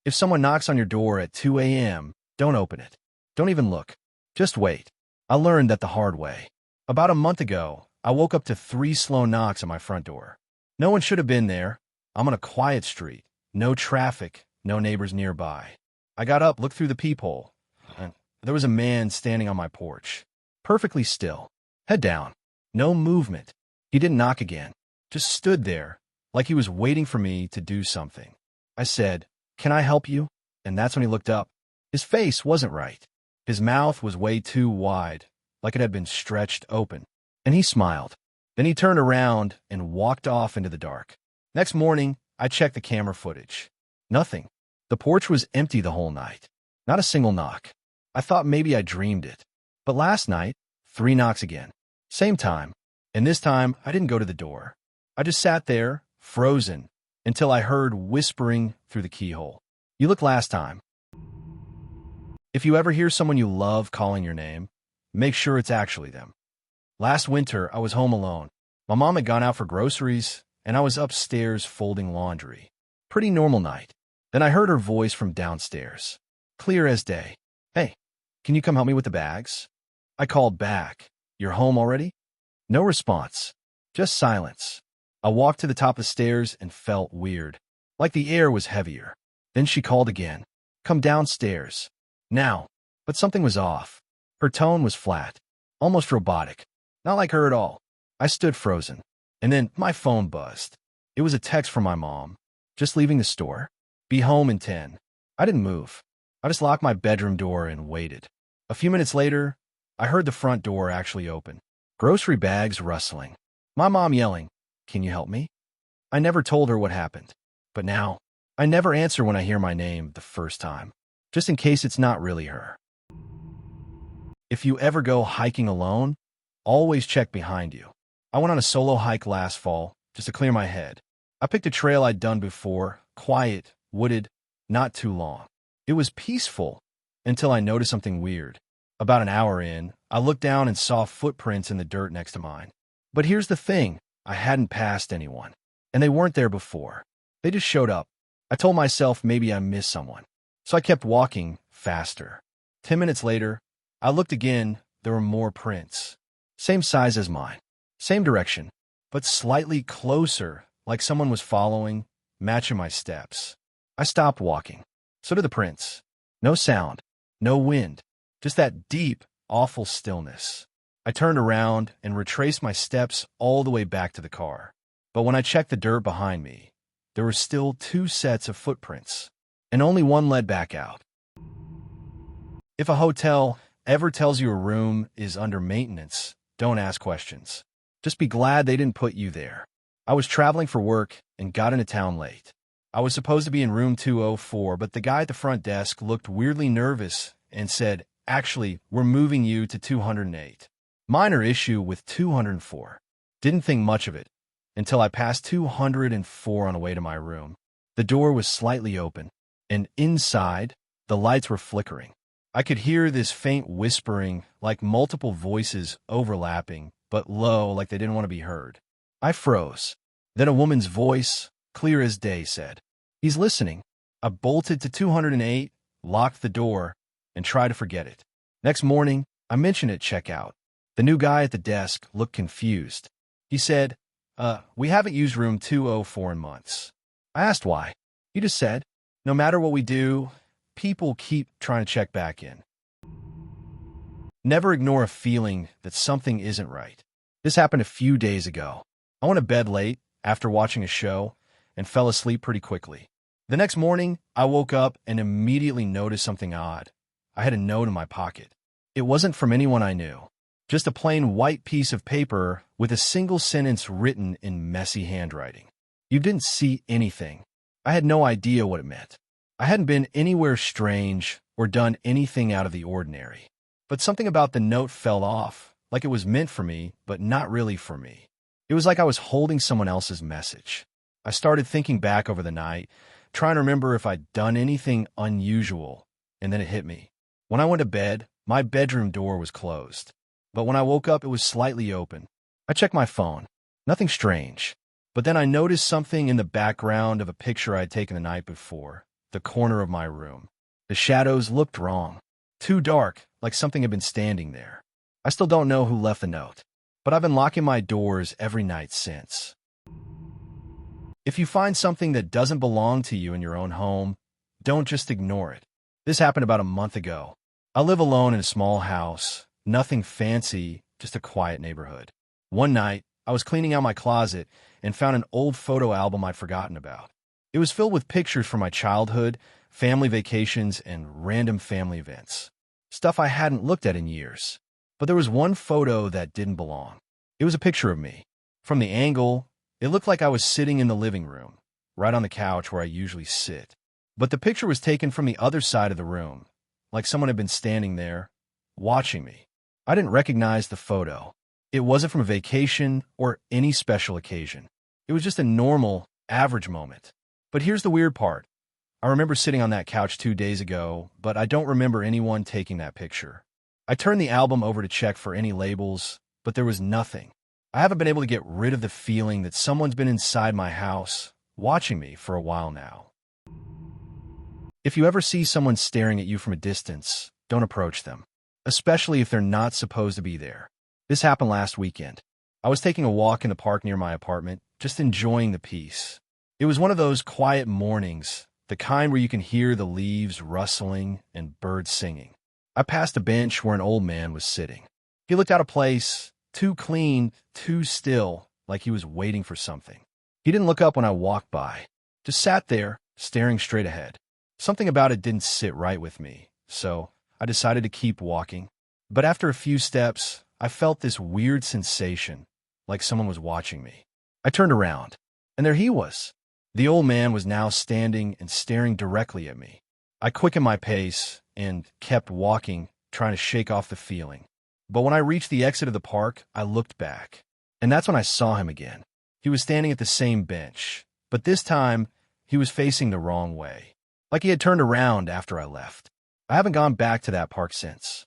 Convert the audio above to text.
If someone knocks on your door at 2 a.m., don't open it. Don't even look. Just wait. I learned that the hard way. About a month ago, I woke up to 3 slow knocks at my front door. No one should have been there. I'm on a quiet street. No traffic, no neighbors nearby. I got up, looked through the peephole, and there was a man standing on my porch. Perfectly still. Head down. No movement. He didn't knock again. Just stood there, like he was waiting for me to do something. I said, "Can I help you?" And that's when he looked up. His face wasn't right. His mouth was way too wide, like it had been stretched open. And he smiled. Then he turned around and walked off into the dark. Next morning, I checked the camera footage. Nothing. The porch was empty the whole night. Not a single knock. I thought maybe I dreamed it. But last night, 3 knocks again. Same time. And this time, I didn't go to the door. I just sat there, frozen, until I heard whispering through the keyhole. "You looked last time." If you ever hear someone you love calling your name, make sure it's actually them. Last winter, I was home alone. My mom had gone out for groceries, and I was upstairs folding laundry. Pretty normal night. Then I heard her voice from downstairs. Clear as day. "Hey, can you come help me with the bags?" I called back. "You're home already?" No response. Just silence. I walked to the top of the stairs and felt weird. Like the air was heavier. Then she called again. "Come downstairs. Now." But something was off. Her tone was flat. Almost robotic. Not like her at all. I stood frozen. And then my phone buzzed. It was a text from my mom. "Just leaving the store. Be home in 10. I didn't move. I just locked my bedroom door and waited. A few minutes later, I heard the front door actually open. Grocery bags rustling. My mom yelling, "Can you help me?" I never told her what happened. But now, I never answer when I hear my name the first time, just in case it's not really her. If you ever go hiking alone, always check behind you. I went on a solo hike last fall, just to clear my head. I picked a trail I'd done before, quiet, wooded, not too long. It was peaceful, until I noticed something weird. About an hour in, I looked down and saw footprints in the dirt next to mine. But here's the thing, I hadn't passed anyone. And they weren't there before. They just showed up. I told myself maybe I missed someone. So I kept walking, faster. 10 minutes later, I looked again, there were more prints. Same size as mine. Same direction, but slightly closer, like someone was following, matching my steps. I stopped walking. So did the prints. No sound, no wind, just that deep, awful stillness. I turned around and retraced my steps all the way back to the car. But when I checked the dirt behind me, there were still 2 sets of footprints, and only one led back out. If a hotel ever tells you a room is under maintenance, don't ask questions. Just be glad they didn't put you there. I was traveling for work and got into town late. I was supposed to be in room 204, but the guy at the front desk looked weirdly nervous and said, "Actually, we're moving you to 208. Minor issue with 204. Didn't think much of it until I passed 204 on the way to my room. The door was slightly open, and inside, the lights were flickering. I could hear this faint whispering, like multiple voices overlapping, but low, like they didn't want to be heard. I froze. Then a woman's voice, clear as day, said, "He's listening." I bolted to 208, locked the door, and tried to forget it. Next morning, I mentioned it at checkout. The new guy at the desk looked confused. He said, "We haven't used room 204 in months." I asked why. He just said, "No matter what we do, people keep trying to check back in." Never ignore a feeling that something isn't right. This happened a few days ago. I went to bed late after watching a show and fell asleep pretty quickly. The next morning, I woke up and immediately noticed something odd. I had a note in my pocket. It wasn't from anyone I knew. Just a plain white piece of paper with a single sentence written in messy handwriting. You didn't see anything. I had no idea what it meant. I hadn't been anywhere strange or done anything out of the ordinary. But something about the note fell off, like it was meant for me, but not really for me. It was like I was holding someone else's message. I started thinking back over the night, trying to remember if I'd done anything unusual, and then it hit me. When I went to bed, my bedroom door was closed. But when I woke up, it was slightly open. I checked my phone. Nothing strange. But then I noticed something in the background of a picture I had taken the night before. the corner of my room. The shadows looked wrong. Too dark, like something had been standing there. I still don't know who left the note, but I've been locking my doors every night since. If you find something that doesn't belong to you in your own home, don't just ignore it. This happened about a month ago. I live alone in a small house, nothing fancy, just a quiet neighborhood. One night, I was cleaning out my closet and found an old photo album I'd forgotten about. It was filled with pictures from my childhood, family vacations, and random family events. Stuff I hadn't looked at in years. But there was one photo that didn't belong. It was a picture of me. From the angle, it looked like I was sitting in the living room, right on the couch where I usually sit. But the picture was taken from the other side of the room, like someone had been standing there, watching me. I didn't recognize the photo. It wasn't from a vacation or any special occasion. It was just a normal, average moment. But here's the weird part. I remember sitting on that couch 2 days ago, but I don't remember anyone taking that picture. I turned the album over to check for any labels, but there was nothing. I haven't been able to get rid of the feeling that someone's been inside my house, watching me for a while now. If you ever see someone staring at you from a distance, don't approach them, especially if they're not supposed to be there. This happened last weekend. I was taking a walk in the park near my apartment, just enjoying the peace. It was one of those quiet mornings, the kind where you can hear the leaves rustling and birds singing. I passed a bench where an old man was sitting. He looked out of place, too clean, too still, like he was waiting for something. He didn't look up when I walked by, just sat there, staring straight ahead. Something about it didn't sit right with me, so I decided to keep walking. But after a few steps, I felt this weird sensation, like someone was watching me. I turned around, and there he was. The old man was now standing and staring directly at me. I quickened my pace and kept walking, trying to shake off the feeling. But when I reached the exit of the park, I looked back. And that's when I saw him again. He was standing at the same bench, but this time, he was facing the wrong way. Like he had turned around after I left. I haven't gone back to that park since.